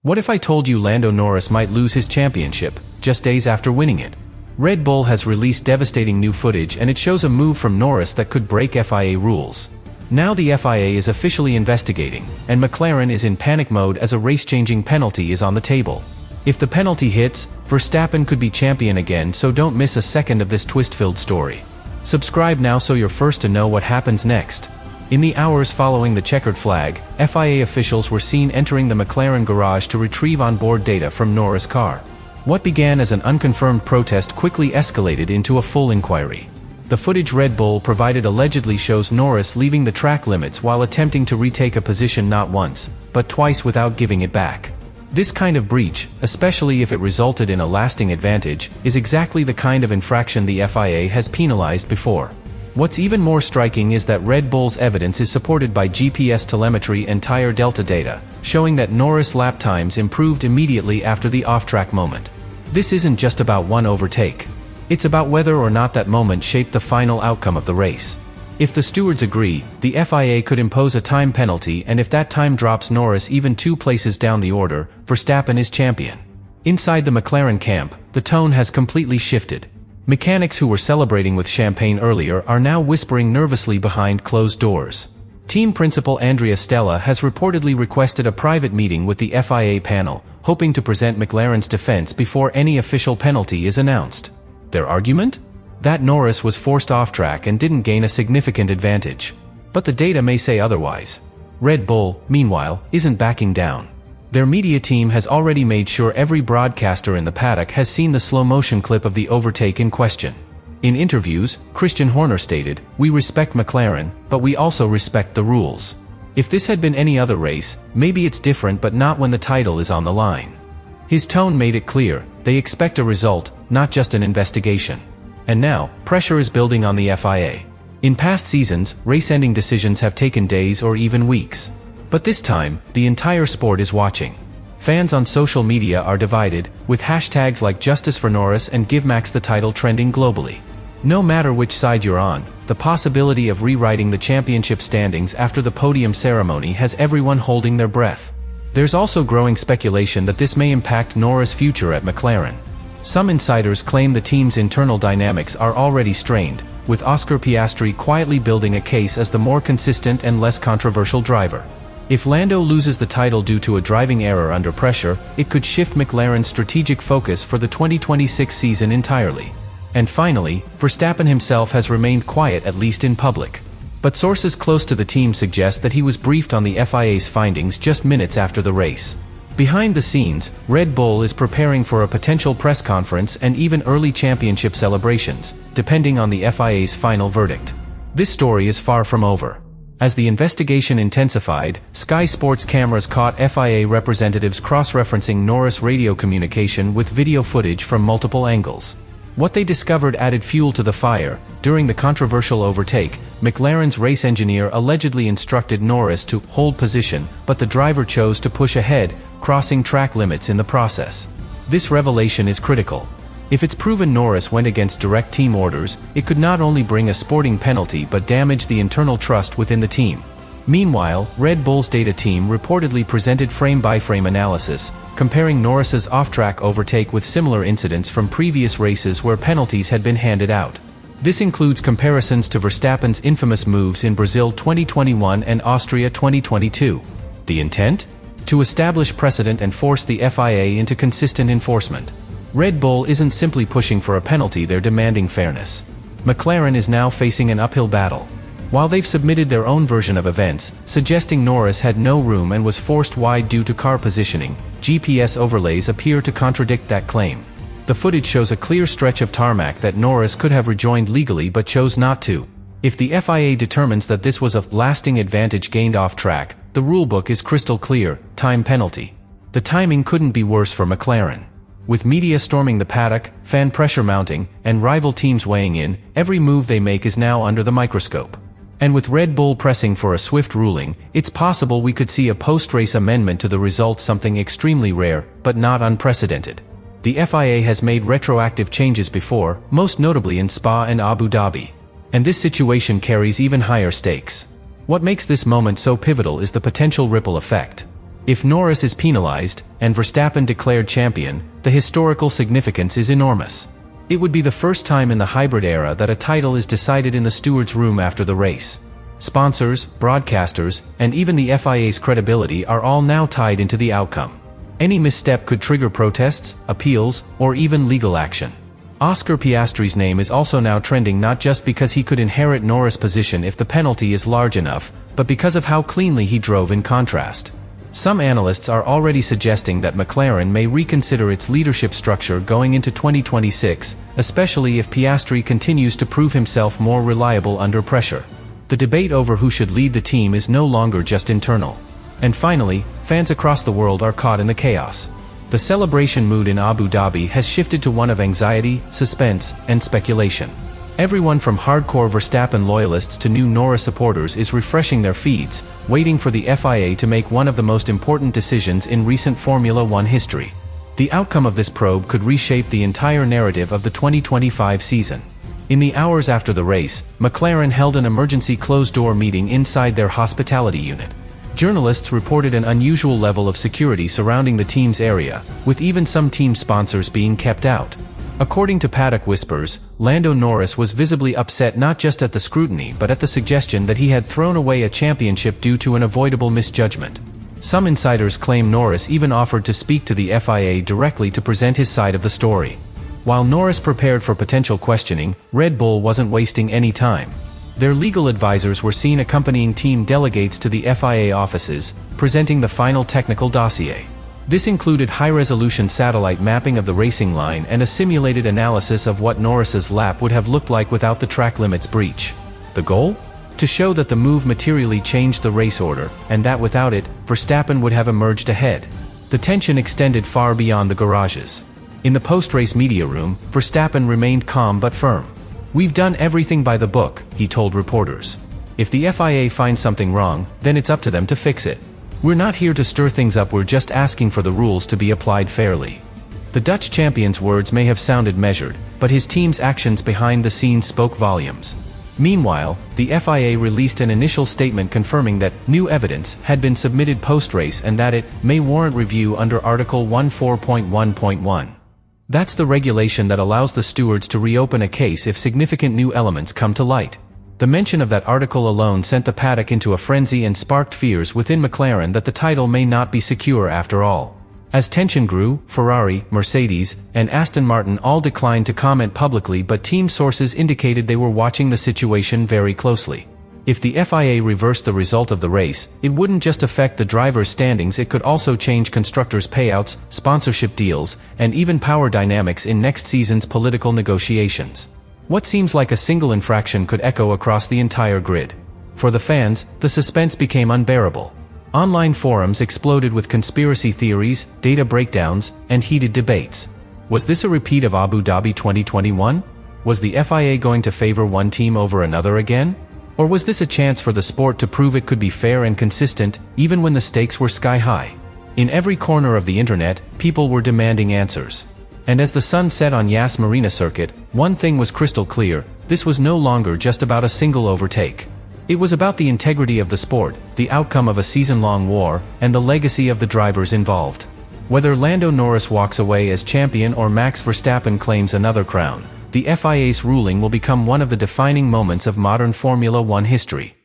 What if I told you Lando Norris might lose his championship, just days after winning it? Red Bull has released devastating new footage and it shows a move from Norris that could break FIA rules. Now the FIA is officially investigating, and McLaren is in panic mode as a race-changing penalty is on the table. If the penalty hits, Verstappen could be champion again, so don't miss a second of this twist-filled story. Subscribe now so you're first to know what happens next. In the hours following the checkered flag, FIA officials were seen entering the McLaren garage to retrieve onboard data from Norris' car. What began as an unconfirmed protest quickly escalated into a full inquiry. The footage Red Bull provided allegedly shows Norris leaving the track limits while attempting to retake a position not once, but twice without giving it back. This kind of breach, especially if it resulted in a lasting advantage, is exactly the kind of infraction the FIA has penalized before. What's even more striking is that Red Bull's evidence is supported by GPS telemetry and tire delta data, showing that Norris' lap times improved immediately after the off-track moment. This isn't just about one overtake. It's about whether or not that moment shaped the final outcome of the race. If the stewards agree, the FIA could impose a time penalty, and if that time drops Norris even 2 places down the order, Verstappen is champion. Inside the McLaren camp, the tone has completely shifted. Mechanics who were celebrating with champagne earlier are now whispering nervously behind closed doors. Team principal Andrea Stella has reportedly requested a private meeting with the FIA panel, hoping to present McLaren's defense before any official penalty is announced. Their argument? That Norris was forced off track and didn't gain a significant advantage. But the data may say otherwise. Red Bull, meanwhile, isn't backing down. Their media team has already made sure every broadcaster in the paddock has seen the slow-motion clip of the overtake in question. In interviews, Christian Horner stated, "We respect McLaren, but we also respect the rules. If this had been any other race, maybe it's different, but not when the title is on the line." His tone made it clear, they expect a result, not just an investigation. And now, pressure is building on the FIA. In past seasons, race-ending decisions have taken days or even weeks. But this time, the entire sport is watching. Fans on social media are divided, with hashtags like Justice for Norris and Give Max the title trending globally. No matter which side you're on, the possibility of rewriting the championship standings after the podium ceremony has everyone holding their breath. There's also growing speculation that this may impact Norris' future at McLaren. Some insiders claim the team's internal dynamics are already strained, with Oscar Piastri quietly building a case as the more consistent and less controversial driver. If Lando loses the title due to a driving error under pressure, it could shift McLaren's strategic focus for the 2026 season entirely. And finally, Verstappen himself has remained quiet, at least in public. But sources close to the team suggest that he was briefed on the FIA's findings just minutes after the race. Behind the scenes, Red Bull is preparing for a potential press conference and even early championship celebrations, depending on the FIA's final verdict. This story is far from over. As the investigation intensified, Sky Sports cameras caught FIA representatives cross-referencing Norris' radio communication with video footage from multiple angles. What they discovered added fuel to the fire. During the controversial overtake, McLaren's race engineer allegedly instructed Norris to hold position, but the driver chose to push ahead, crossing track limits in the process. This revelation is critical. If it's proven Norris went against direct team orders, it could not only bring a sporting penalty but damage the internal trust within the team. Meanwhile, Red Bull's data team reportedly presented frame-by-frame analysis, comparing Norris's off-track overtake with similar incidents from previous races where penalties had been handed out. This includes comparisons to Verstappen's infamous moves in Brazil 2021 and Austria 2022. The intent? To establish precedent and force the FIA into consistent enforcement. Red Bull isn't simply pushing for a penalty, they're demanding fairness. McLaren is now facing an uphill battle. While they've submitted their own version of events, suggesting Norris had no room and was forced wide due to car positioning, GPS overlays appear to contradict that claim. The footage shows a clear stretch of tarmac that Norris could have rejoined legally but chose not to. If the FIA determines that this was a lasting advantage gained off track, the rulebook is crystal clear: time penalty. The timing couldn't be worse for McLaren. With media storming the paddock, fan pressure mounting, and rival teams weighing in, every move they make is now under the microscope. And with Red Bull pressing for a swift ruling, it's possible we could see a post-race amendment to the result, something extremely rare, but not unprecedented. The FIA has made retroactive changes before, most notably in Spa and Abu Dhabi. And this situation carries even higher stakes. What makes this moment so pivotal is the potential ripple effect. If Norris is penalized, and Verstappen declared champion, the historical significance is enormous. It would be the first time in the hybrid era that a title is decided in the steward's room after the race. Sponsors, broadcasters, and even the FIA's credibility are all now tied into the outcome. Any misstep could trigger protests, appeals, or even legal action. Oscar Piastri's name is also now trending not just because he could inherit Norris' position if the penalty is large enough, but because of how cleanly he drove in contrast. Some analysts are already suggesting that McLaren may reconsider its leadership structure going into 2026, especially if Piastri continues to prove himself more reliable under pressure. The debate over who should lead the team is no longer just internal. And finally, fans across the world are caught in the chaos. The celebration mood in Abu Dhabi has shifted to one of anxiety, suspense, and speculation. Everyone from hardcore Verstappen loyalists to new Norris supporters is refreshing their feeds, waiting for the FIA to make one of the most important decisions in recent Formula One history. The outcome of this probe could reshape the entire narrative of the 2025 season. In the hours after the race, McLaren held an emergency closed-door meeting inside their hospitality unit. Journalists reported an unusual level of security surrounding the team's area, with even some team sponsors being kept out. According to paddock whispers, Lando Norris was visibly upset not just at the scrutiny but at the suggestion that he had thrown away a championship due to an avoidable misjudgment. Some insiders claim Norris even offered to speak to the FIA directly to present his side of the story. While Norris prepared for potential questioning, Red Bull wasn't wasting any time. Their legal advisors were seen accompanying team delegates to the FIA offices, presenting the final technical dossier. This included high-resolution satellite mapping of the racing line and a simulated analysis of what Norris's lap would have looked like without the track limits breach. The goal? To show that the move materially changed the race order, and that without it, Verstappen would have emerged ahead. The tension extended far beyond the garages. In the post-race media room, Verstappen remained calm but firm. "We've done everything by the book," he told reporters. "If the FIA finds something wrong, then it's up to them to fix it. We're not here to stir things up, we're just asking for the rules to be applied fairly." The Dutch champion's words may have sounded measured, but his team's actions behind the scenes spoke volumes. Meanwhile, the FIA released an initial statement confirming that new evidence had been submitted post-race and that it may warrant review under Article 14.1.1. That's the regulation that allows the stewards to reopen a case if significant new elements come to light. The mention of that article alone sent the paddock into a frenzy and sparked fears within McLaren that the title may not be secure after all. As tension grew, Ferrari, Mercedes, and Aston Martin all declined to comment publicly, but team sources indicated they were watching the situation very closely. If the FIA reversed the result of the race, it wouldn't just affect the drivers' standings, it could also change constructors' payouts, sponsorship deals, and even power dynamics in next season's political negotiations. What seems like a single infraction could echo across the entire grid. For the fans, the suspense became unbearable. Online forums exploded with conspiracy theories, data breakdowns, and heated debates. Was this a repeat of Abu Dhabi 2021? Was the FIA going to favor one team over another again? Or was this a chance for the sport to prove it could be fair and consistent, even when the stakes were sky high? In every corner of the internet, people were demanding answers. And as the sun set on Yas Marina circuit, one thing was crystal clear: this was no longer just about a single overtake. It was about the integrity of the sport, the outcome of a season-long war, and the legacy of the drivers involved. Whether Lando Norris walks away as champion or Max Verstappen claims another crown, the FIA's ruling will become one of the defining moments of modern Formula One history.